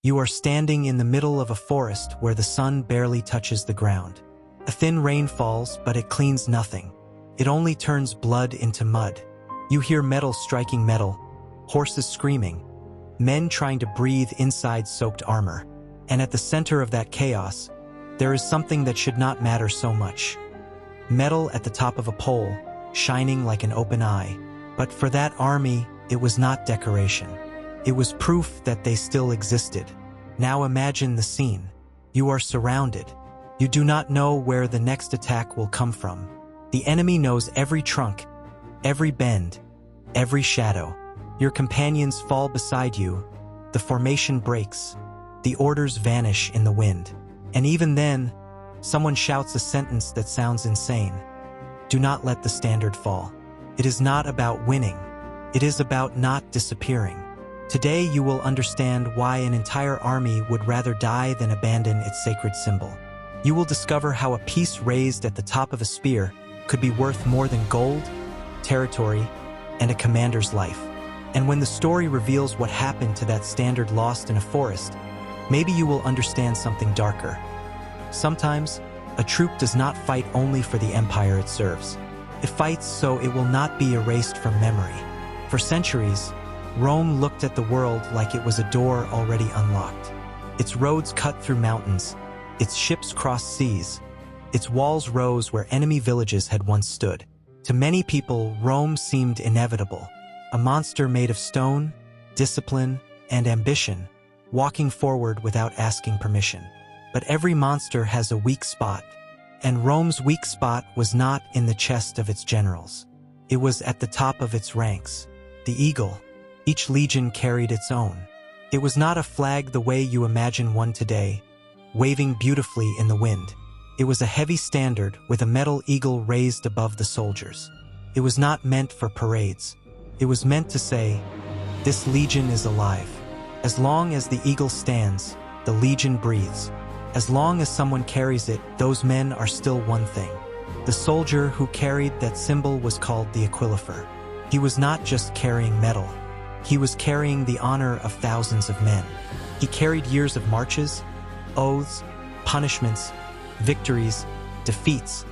You are standing in the middle of a forest where the sun barely touches the ground. A thin rain falls, but it cleans nothing. It only turns blood into mud. You hear metal striking metal, horses screaming, men trying to breathe inside soaked armor. And at the center of that chaos, there is something that should not matter so much. Metal at the top of a pole, shining like an open eye. But for that army, it was not decoration. It was proof that they still existed. Now imagine the scene. You are surrounded. You do not know where the next attack will come from. The enemy knows every trunk, every bend, every shadow. Your companions fall beside you. The formation breaks. The orders vanish in the wind. And even then, someone shouts a sentence that sounds insane. Do not let the standard fall. It is not about winning. It is about not disappearing. Today you will understand why an entire army would rather die than abandon its sacred symbol. You will discover how a piece raised at the top of a spear could be worth more than gold, territory, and a commander's life. And when the story reveals what happened to that standard lost in a forest, maybe you will understand something darker. Sometimes, a troop does not fight only for the empire it serves. It fights so it will not be erased from memory. For centuries, Rome looked at the world like it was a door already unlocked. Its roads cut through mountains, its ships crossed seas, its walls rose where enemy villages had once stood. To many people, Rome seemed inevitable, a monster made of stone, discipline, and ambition, walking forward without asking permission. But every monster has a weak spot, and Rome's weak spot was not in the chest of its generals. It was at the top of its ranks. The eagle. Each legion carried its own. It was not a flag the way you imagine one today, waving beautifully in the wind. It was a heavy standard with a metal eagle raised above the soldiers. It was not meant for parades. It was meant to say, "This legion is alive." As long as the eagle stands, the legion breathes. As long as someone carries it, those men are still one thing. The soldier who carried that symbol was called the Aquilifer. He was not just carrying metal. He was carrying the honor of thousands of men. He carried years of marches, oaths, punishments, victories, defeats,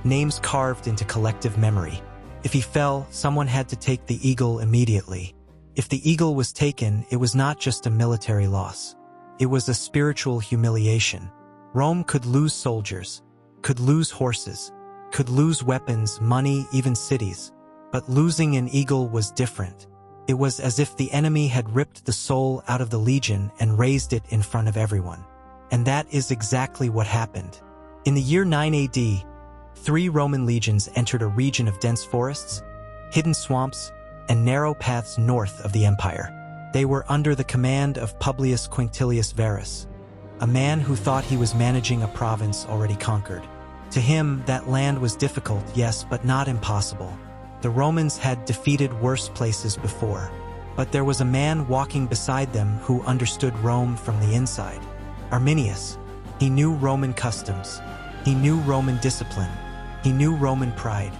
names carved into collective memory. If he fell, someone had to take the eagle immediately. If the eagle was taken, it was not just a military loss. It was a spiritual humiliation. Rome could lose soldiers, could lose horses, could lose weapons, money, even cities. But losing an eagle was different. It was as if the enemy had ripped the soul out of the legion and raised it in front of everyone. And that is exactly what happened. In the year 9 AD, 3 Roman legions entered a region of dense forests, hidden swamps, and narrow paths north of the empire. They were under the command of Publius Quinctilius Varus, a man who thought he was managing a province already conquered. To him, that land was difficult, yes, but not impossible. The Romans had defeated worse places before, but there was a man walking beside them who understood Rome from the inside. Arminius. He knew Roman customs. He knew Roman discipline. He knew Roman pride.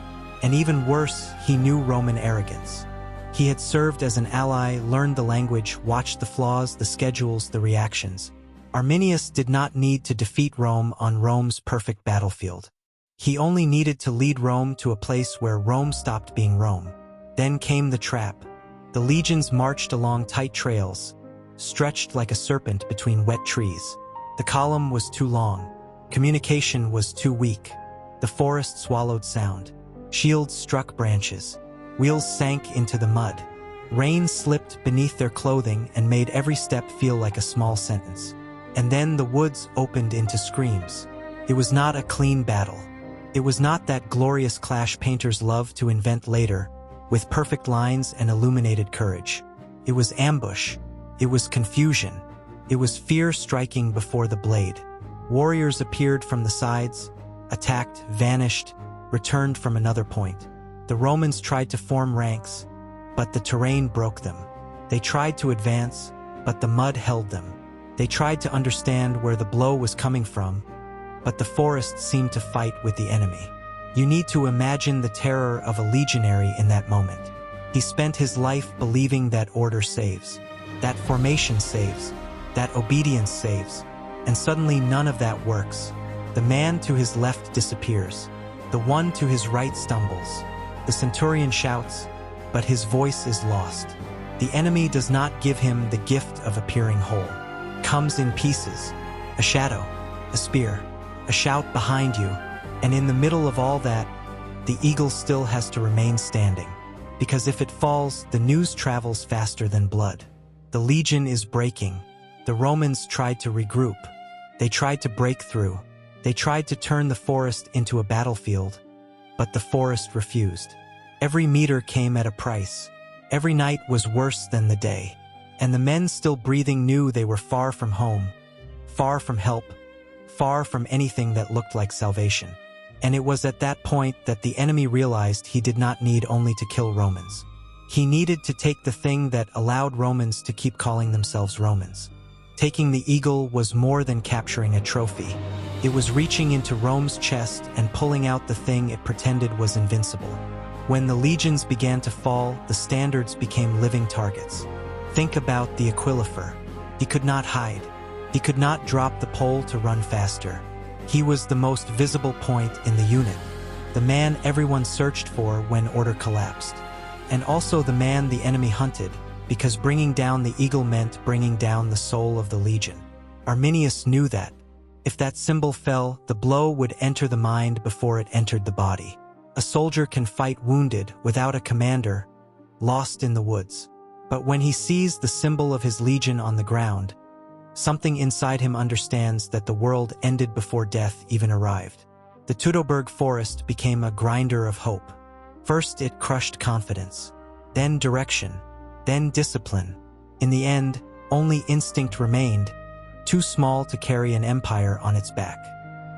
And even worse, he knew Roman arrogance. He had served as an ally, learned the language, watched the flaws, the schedules, the reactions. Arminius did not need to defeat Rome on Rome's perfect battlefield. He only needed to lead Rome to a place where Rome stopped being Rome. Then came the trap. The legions marched along tight trails, stretched like a serpent between wet trees. The column was too long. Communication was too weak. The forest swallowed sound. Shields struck branches. Wheels sank into the mud. Rain slipped beneath their clothing and made every step feel like a small sentence. And then the woods opened into screams. It was not a clean battle. It was not that glorious clash painters love to invent later, with perfect lines and illuminated courage. It was ambush. It was confusion. It was fear striking before the blade. Warriors appeared from the sides, attacked, vanished, returned from another point. The Romans tried to form ranks, but the terrain broke them. They tried to advance, but the mud held them. They tried to understand where the blow was coming from, but the forest seemed to fight with the enemy. You need to imagine the terror of a legionary in that moment. He spent his life believing that order saves, that formation saves, that obedience saves. And suddenly none of that works. The man to his left disappears. The one to his right stumbles. The centurion shouts, but his voice is lost. The enemy does not give him the gift of appearing whole. Comes in pieces. A shadow, a spear, a shout behind you, and in the middle of all that, the eagle still has to remain standing. Because if it falls, the news travels faster than blood. The legion is breaking. The Romans tried to regroup. They tried to break through. They tried to turn the forest into a battlefield, but the forest refused. Every meter came at a price. Every night was worse than the day. And the men still breathing knew they were far from home, far from help, far from anything that looked like salvation. And it was at that point that the enemy realized he did not need only to kill Romans. He needed to take the thing that allowed Romans to keep calling themselves Romans. Taking the eagle was more than capturing a trophy. It was reaching into Rome's chest and pulling out the thing it pretended was invincible. When the legions began to fall, the standards became living targets. Think about the Aquilifer. He could not hide. He could not drop the pole to run faster. He was the most visible point in the unit, the man everyone searched for when order collapsed, and also the man the enemy hunted, because bringing down the eagle meant bringing down the soul of the legion. Arminius knew that. If that symbol fell, the blow would enter the mind before it entered the body. A soldier can fight wounded, without a commander, lost in the woods. But when he sees the symbol of his legion on the ground, something inside him understands that the world ended before death even arrived. The Teutoburg Forest became a grinder of hope. First it crushed confidence, then direction, then discipline. In the end, only instinct remained, too small to carry an empire on its back.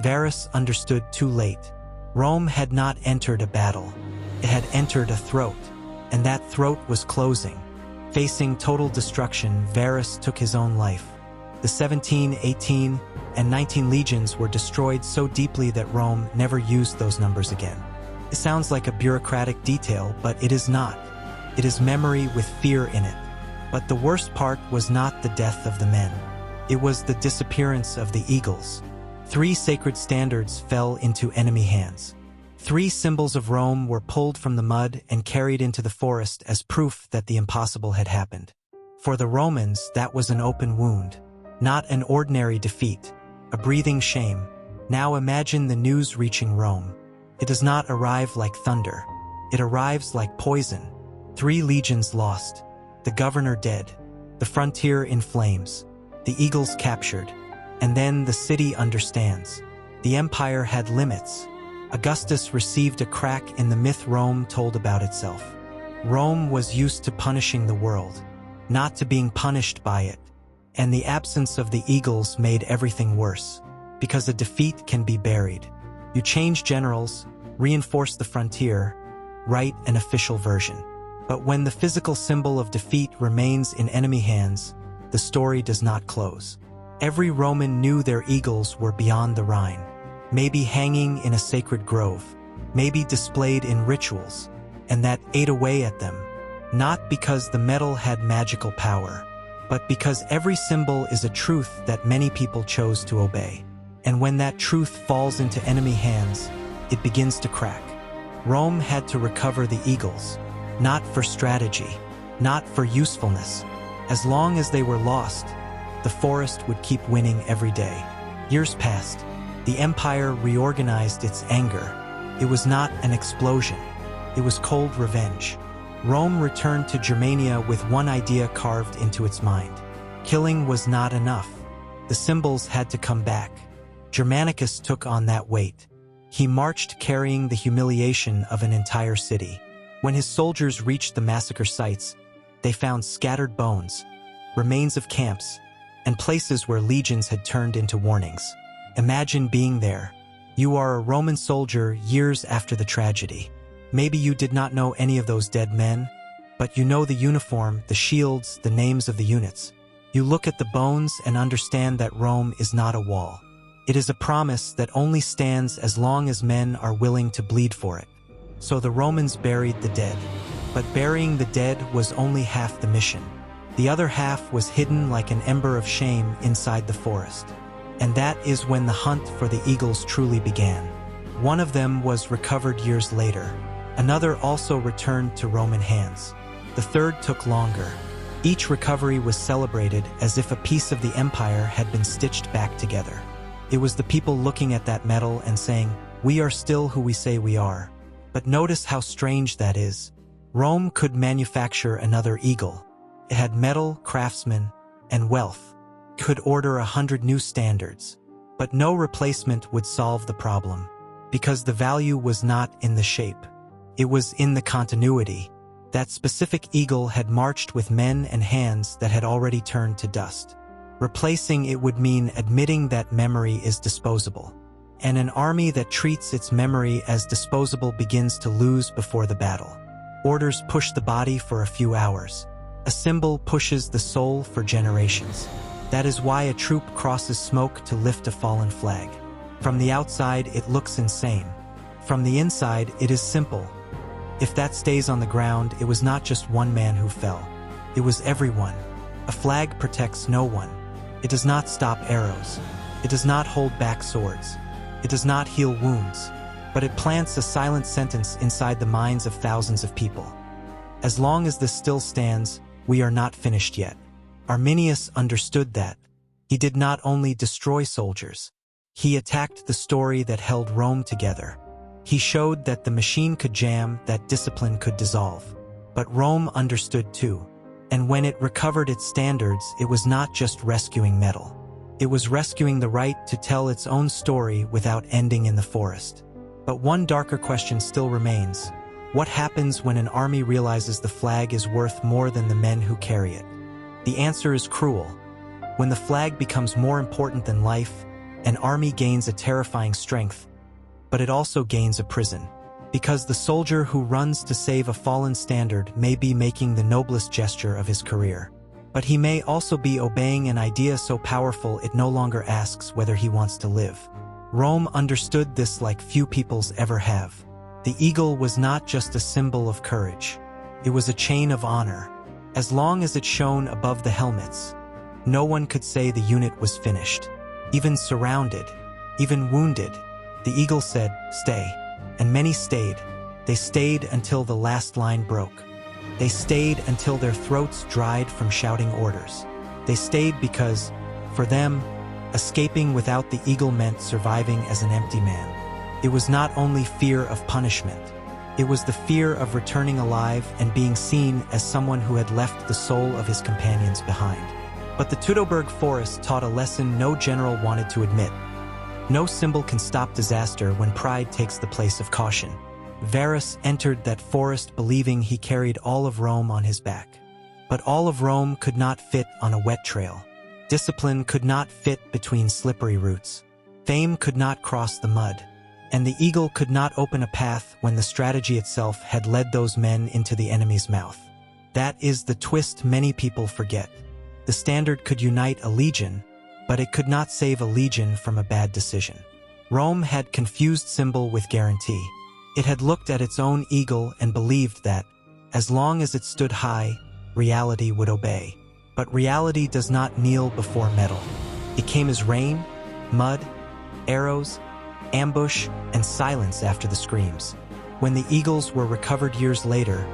Varus understood too late. Rome had not entered a battle. It had entered a throat, and that throat was closing. Facing total destruction, Varus took his own life. The 17, 18, and 19 legions were destroyed so deeply that Rome never used those numbers again. It sounds like a bureaucratic detail, but it is not. It is memory with fear in it. But the worst part was not the death of the men. It was the disappearance of the eagles. 3 sacred standards fell into enemy hands. 3 symbols of Rome were pulled from the mud and carried into the forest as proof that the impossible had happened. For the Romans, that was an open wound. Not an ordinary defeat, a breathing shame. Now imagine the news reaching Rome. It does not arrive like thunder. It arrives like poison. 3 legions lost. The governor dead. The frontier in flames. The eagles captured. And then the city understands. The empire had limits. Augustus received a crack in the myth Rome told about itself. Rome was used to punishing the world, not to being punished by it. And the absence of the eagles made everything worse, because a defeat can be buried. You change generals, reinforce the frontier, write an official version. But when the physical symbol of defeat remains in enemy hands, the story does not close. Every Roman knew their eagles were beyond the Rhine, maybe hanging in a sacred grove, maybe displayed in rituals, and that ate away at them, not because the metal had magical power, but because every symbol is a truth that many people chose to obey. And when that truth falls into enemy hands, it begins to crack. Rome had to recover the eagles, not for strategy, not for usefulness. As long as they were lost, the forest would keep winning every day. Years passed. The empire reorganized its anger. It was not an explosion. It was cold revenge. Rome returned to Germania with one idea carved into its mind. Killing was not enough. The symbols had to come back. Germanicus took on that weight. He marched carrying the humiliation of an entire city. When his soldiers reached the massacre sites, they found scattered bones, remains of camps, and places where legions had turned into warnings. Imagine being there. You are a Roman soldier years after the tragedy. Maybe you did not know any of those dead men, but you know the uniform, the shields, the names of the units. You look at the bones and understand that Rome is not a wall. It is a promise that only stands as long as men are willing to bleed for it. So the Romans buried the dead. But burying the dead was only half the mission. The other half was hidden like an ember of shame inside the forest. And that is when the hunt for the eagles truly began. One of them was recovered years later. Another also returned to Roman hands. The third took longer. Each recovery was celebrated as if a piece of the empire had been stitched back together. It was the people looking at that medal and saying, "We are still who we say we are." But notice how strange that is. Rome could manufacture another eagle. It had metal, craftsmen, and wealth. It could order 100 new standards. But no replacement would solve the problem, because the value was not in the shape. It was in the continuity. That specific eagle had marched with men and hands that had already turned to dust. Replacing it would mean admitting that memory is disposable. And an army that treats its memory as disposable begins to lose before the battle. Orders push the body for a few hours. A symbol pushes the soul for generations. That is why a troop crosses smoke to lift a fallen flag. From the outside, it looks insane. From the inside, it is simple. If that stays on the ground, it was not just one man who fell. It was everyone. A flag protects no one. It does not stop arrows. It does not hold back swords. It does not heal wounds. But it plants a silent sentence inside the minds of thousands of people. As long as this still stands, we are not finished yet. Arminius understood that. He did not only destroy soldiers. He attacked the story that held Rome together. He showed that the machine could jam, that discipline could dissolve. But Rome understood too. And when it recovered its standards, it was not just rescuing metal. It was rescuing the right to tell its own story without ending in the forest. But one darker question still remains. What happens when an army realizes the flag is worth more than the men who carry it? The answer is cruel. When the flag becomes more important than life, an army gains a terrifying strength, but it also gains a prison. Because the soldier who runs to save a fallen standard may be making the noblest gesture of his career. But he may also be obeying an idea so powerful it no longer asks whether he wants to live. Rome understood this like few peoples ever have. The eagle was not just a symbol of courage. It was a chain of honor. As long as it shone above the helmets, no one could say the unit was finished. Even surrounded, even wounded, the eagle said, "Stay." And many stayed. They stayed until the last line broke. They stayed until their throats dried from shouting orders. They stayed because, for them, escaping without the eagle meant surviving as an empty man. It was not only fear of punishment. It was the fear of returning alive and being seen as someone who had left the soul of his companions behind. But the Teutoburg Forest taught a lesson no general wanted to admit. No symbol can stop disaster when pride takes the place of caution. Varus entered that forest believing he carried all of Rome on his back. But all of Rome could not fit on a wet trail. Discipline could not fit between slippery roots. Fame could not cross the mud. And the eagle could not open a path when the strategy itself had led those men into the enemy's mouth. That is the twist many people forget. The standard could unite a legion, but it could not save a legion from a bad decision. Rome had confused symbol with guarantee. It had looked at its own eagle and believed that, as long as it stood high, reality would obey. But reality does not kneel before metal. It came as rain, mud, arrows, ambush, and silence after the screams. When the eagles were recovered years later,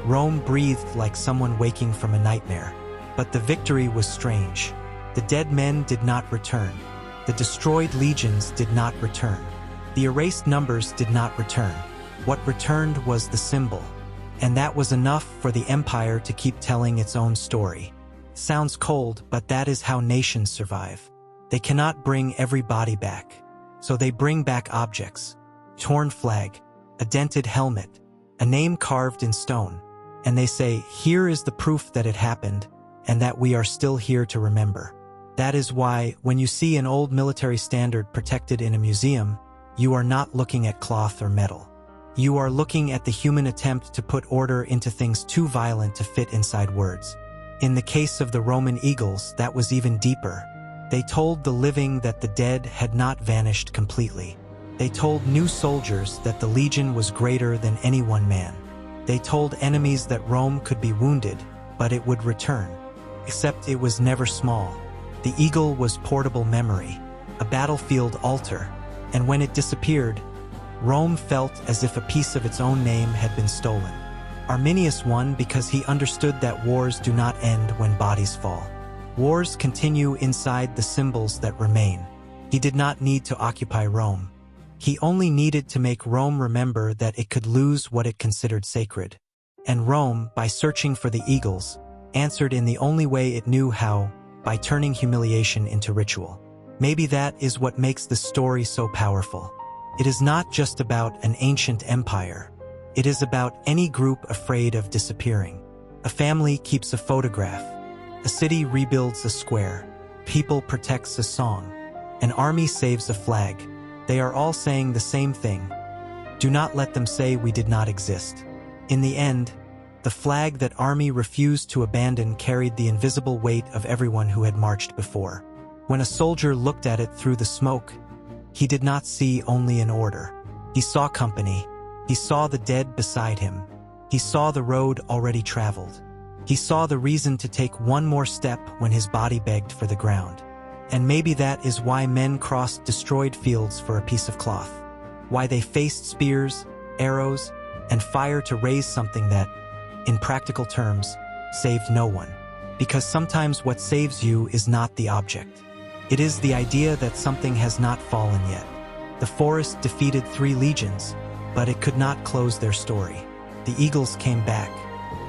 Rome breathed like someone waking from a nightmare. But the victory was strange. The dead men did not return. The destroyed legions did not return. The erased numbers did not return. What returned was the symbol. And that was enough for the empire to keep telling its own story. Sounds cold, but that is how nations survive. They cannot bring every body back. So they bring back objects. Torn flag, a dented helmet, a name carved in stone. And they say, here is the proof that it happened, and that we are still here to remember. That is why, when you see an old military standard protected in a museum, you are not looking at cloth or metal. You are looking at the human attempt to put order into things too violent to fit inside words. In the case of the Roman eagles, that was even deeper. They told the living that the dead had not vanished completely. They told new soldiers that the legion was greater than any one man. They told enemies that Rome could be wounded, but it would return. except it was never small. The eagle was portable memory, a battlefield altar, and when it disappeared, Rome felt as if a piece of its own name had been stolen. Arminius won because he understood that wars do not end when bodies fall. Wars continue inside the symbols that remain. He did not need to occupy Rome. He only needed to make Rome remember that it could lose what it considered sacred. And Rome, by searching for the eagles, answered in the only way it knew how, by turning humiliation into ritual. Maybe that is what makes the story so powerful. It is not just about an ancient empire. It is about any group afraid of disappearing. A family keeps a photograph. A city rebuilds a square. People protects a song. An army saves a flag. They are all saying the same thing. Do not let them say we did not exist. In the end, the flag that army refused to abandon carried the invisible weight of everyone who had marched before. When a soldier looked at it through the smoke, he did not see only an order. He saw company. He saw the dead beside him. He saw the road already traveled. He saw the reason to take one more step when his body begged for the ground. And maybe that is why men crossed destroyed fields for a piece of cloth. Why they faced spears, arrows, and fire to raise something that, in practical terms, saved no one. Because sometimes what saves you is not the object. It is the idea that something has not fallen yet. The forest defeated 3 legions, but it could not close their story. The eagles came back,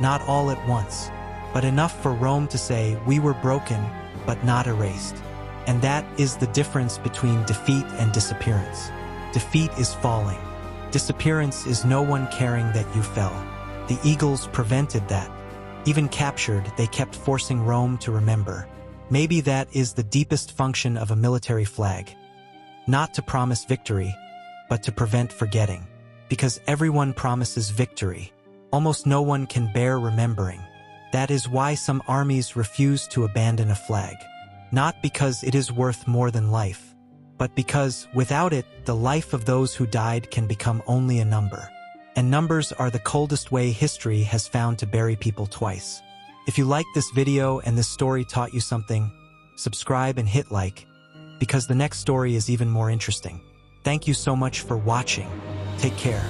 not all at once, but enough for Rome to say we were broken, but not erased. And that is the difference between defeat and disappearance. Defeat is falling. Disappearance is no one caring that you fell. The eagles prevented that. Even captured, they kept forcing Rome to remember. Maybe that is the deepest function of a military flag. Not to promise victory, but to prevent forgetting. Because everyone promises victory. Almost no one can bear remembering. That is why some armies refuse to abandon a flag. Not because it is worth more than life, but because, without it, the life of those who died can become only a number. And numbers are the coldest way history has found to bury people twice. If you liked this video and this story taught you something, subscribe and hit like, because the next story is even more interesting. Thank you so much for watching. Take care.